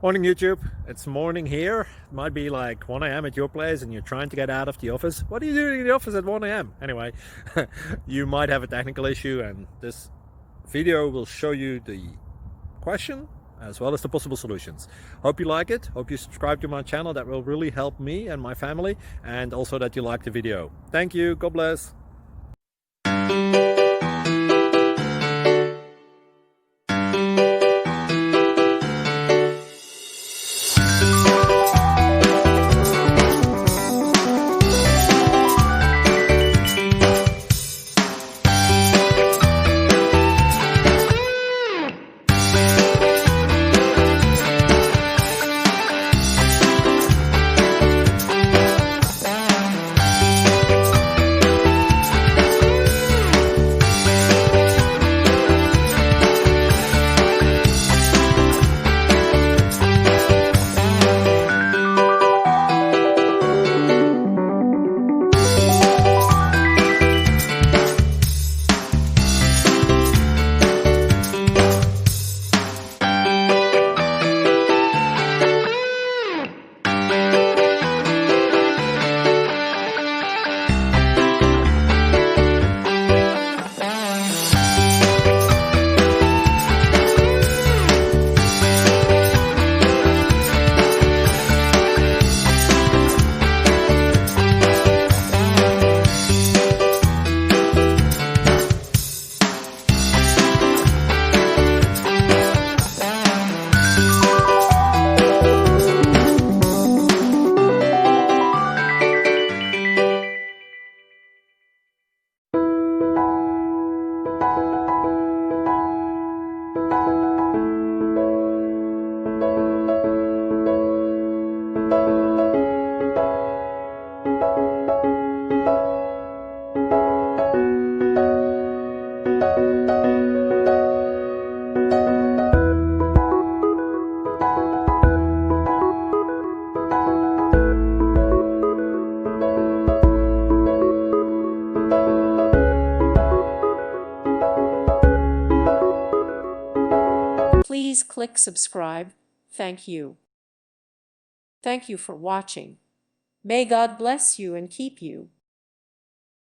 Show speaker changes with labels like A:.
A: Morning YouTube, it's morning here. It might be like 1 a.m. at your place and you're trying to get out of the office. What are you doing in the office at 1 a.m.? Anyway, you might have a technical issue and this video will show you the question as well as the possible solutions. Hope you like it, hope you subscribe to my channel. That will really help me and my family, and also that you like the video. Thank you, God bless.
B: Please click subscribe. Thank you. Thank you for watching. May God bless you and keep you.